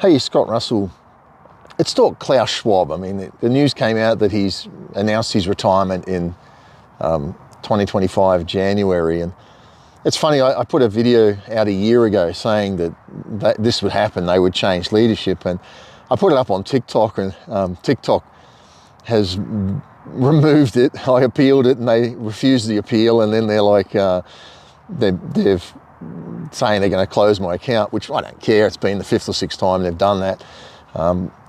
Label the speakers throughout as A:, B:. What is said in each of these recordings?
A: Hey, Scott Russell. Let's talk Klaus Schwab. I mean, the news came out that he's announced his retirement in 2025 January. And it's funny, I put a video out a year ago saying that this would happen, they would change leadership. And I put it up on TikTok, and TikTok has removed it. I appealed it and they refused the appeal. And then they're like, they're saying they're going to close my account, which I don't care. It's been the 5th or 6th time they've done that.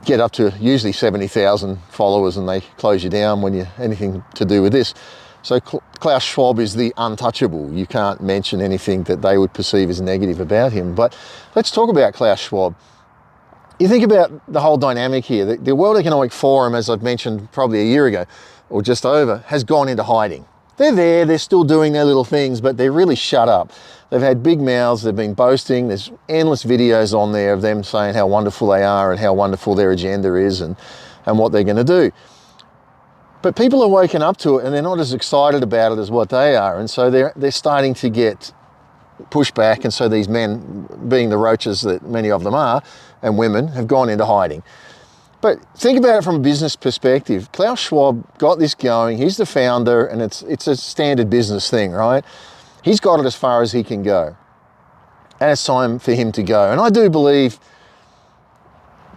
A: Get up to usually 70,000 followers and they close you down when you're anything to do with this. So Klaus Schwab is the untouchable. You can't mention anything that they would perceive as negative about him. But let's talk about Klaus Schwab. You think about the whole dynamic here. The World Economic Forum, as I've mentioned probably a year ago or just over, has gone into hiding. They're there, they're still doing their little things, but they're really shut up. They've had big mouths, they've been boasting, there's endless videos on there of them saying how wonderful they are and how wonderful their agenda is and what they're going to do. But people are waking up to it and they're not as excited about it as what they are, and so they're starting to get pushed back, and so these men, being the roaches that many of them are, and women, have gone into hiding. But think about it from a business perspective. Klaus Schwab got this going, he's the founder, and it's a standard business thing, right? He's got it as far as he can go. And it's time for him to go. And I do believe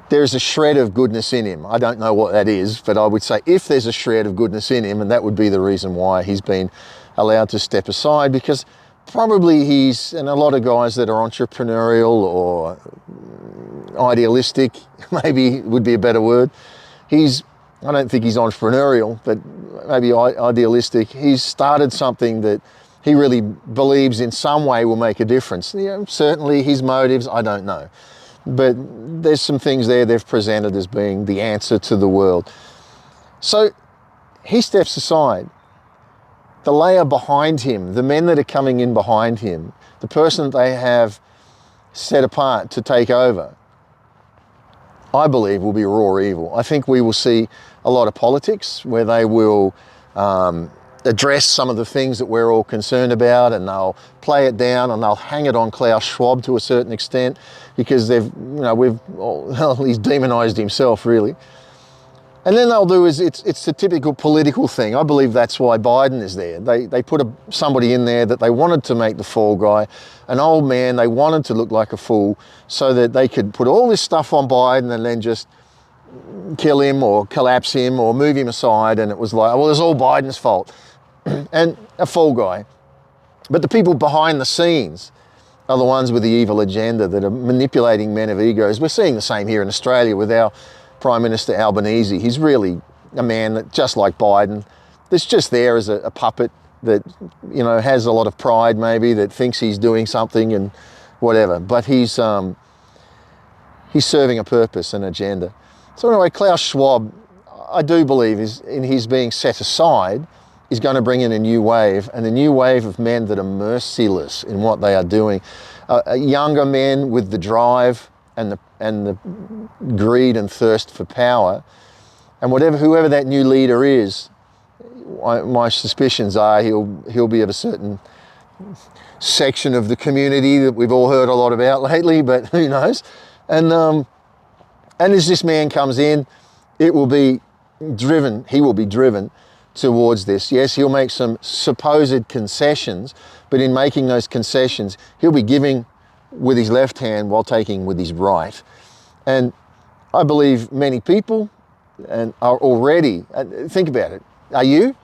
A: there's a shred of goodness in him. I don't know what that is, but I would say if there's a shred of goodness in him, and that would be the reason why he's been allowed to step aside, because probably he's, and a lot of guys that are entrepreneurial or idealistic, maybe would be a better word. I don't think he's entrepreneurial, but maybe idealistic. He's started something that he really believes in some way will make a difference. Certainly his motives, I don't know. But there's some things there they've presented as being the answer to the world. So he steps aside. The layer behind him, the men that are coming in behind him, the person that they have set apart to take over, I believe will be raw evil. I think we will see a lot of politics where they will address some of the things that we're all concerned about, and they'll play it down and they'll hang it on Klaus Schwab to a certain extent, because he's demonized himself really. And then they'll do is, it's the typical political thing. I believe that's why Biden is there. They put somebody in there that they wanted to make the fall guy, an old man. They wanted to look like a fool so that they could put all this stuff on Biden and then just kill him or collapse him or move him aside. And it was like, well, it's all Biden's fault. And a fall guy. But the people behind the scenes are the ones with the evil agenda that are manipulating men of egos. We're seeing the same here in Australia with our Prime Minister Albanese. He's really a man that, just like Biden, that's just there as a puppet that, has a lot of pride maybe, that thinks he's doing something and whatever. But he's serving a purpose, an agenda. So anyway, Klaus Schwab, I do believe, he's being set aside, is going to bring in a new wave, and a new wave of men that are merciless in what they are doing. Younger men with the drive and the greed and thirst for power, and whoever that new leader is, my suspicions are he'll be of a certain section of the community that we've all heard a lot about lately, but who knows? And as this man comes in, he will be driven towards this. Yes, he'll make some supposed concessions, but in making those concessions, he'll be giving with his left hand while taking with his right. And I believe many people are already, think about it, are you?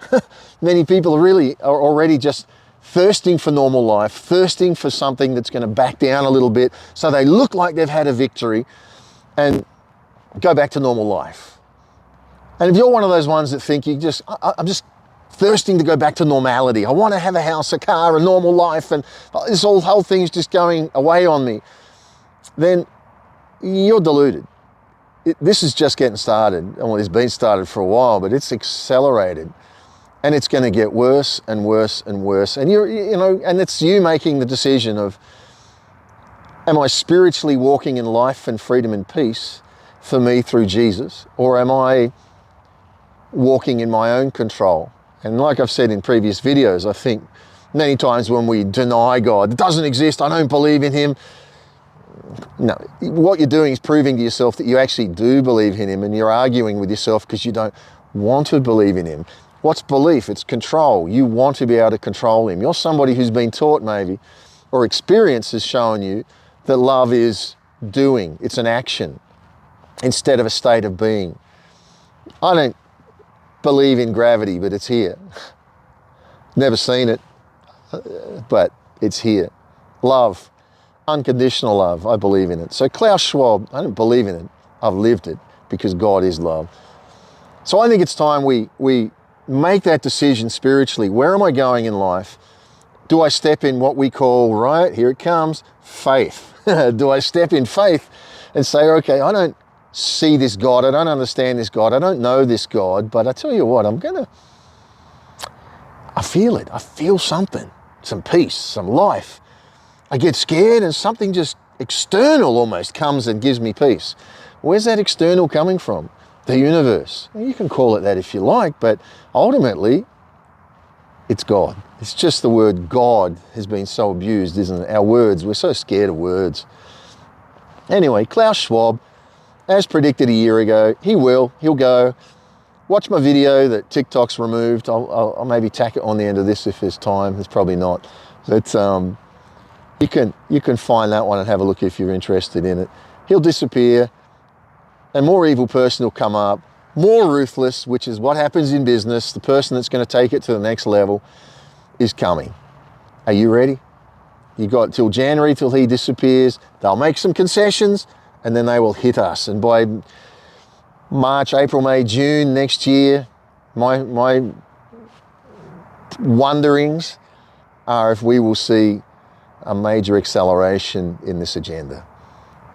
A: Many people are already just thirsting for normal life, thirsting for something that's going to back down a little bit so they look like they've had a victory and go back to normal life. And if you're one of those ones that think I'm just thirsting to go back to normality, I want to have a house, a car, a normal life, and this whole thing's just going away on me, then you're deluded. This is just getting started. Well, it's been started for a while, but it's accelerated, and it's going to get worse and worse and worse. And and it's you making the decision of, am I spiritually walking in life and freedom and peace for me through Jesus, or am I walking in my own control? And like I've said in previous videos, I think many times when we deny God, it doesn't exist, I don't believe in him, No, what you're doing is proving to yourself that you actually do believe in him, and you're arguing with yourself because you don't want to believe in him. What's belief? It's control. You want to be able to control him. You're somebody who's been taught maybe, or experience has shown you that love is doing. It's an action instead of a state of being. I don't believe in gravity, but it's here. Never seen it, but it's here. Love. Unconditional love, I believe in it. So Klaus Schwab, I don't believe in it, I've lived it, because God is love. So I think it's time we make that decision spiritually. Where am I going in life? Do I step in what we call, right, here it comes, faith? Do I step in faith and say, okay, I don't see this God, I don't understand this God, I don't know this God, but I tell you what, I feel it, I feel something, some peace, some life. I get scared and something just external almost comes and gives me peace. Where's that external coming from? The universe. You can call it that if you like, but ultimately, it's God. It's just the word God has been so abused, isn't it? Our words, we're so scared of words. Anyway, Klaus Schwab, as predicted a year ago, he'll go. Watch my video that TikTok's removed. I'll maybe tack it on the end of this if there's time. There's probably not. But you can find that one and have a look if you're interested in it. He'll disappear. A more evil person will come up, more ruthless, which is what happens in business. The person that's going to take it to the next level is coming. Are you ready? You got till January till he disappears. They'll make some concessions and then they will hit us. And by March, April, May, June next year, my wonderings are if we will see a major acceleration in this agenda.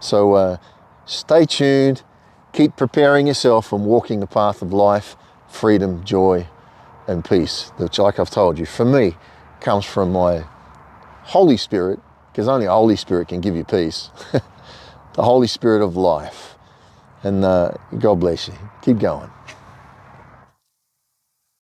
A: So stay tuned. Keep preparing yourself and walking the path of life, freedom, joy, and peace, which, like I've told you, for me, comes from my Holy Spirit, because only Holy Spirit can give you peace. The Holy Spirit of life. And God bless you. Keep going.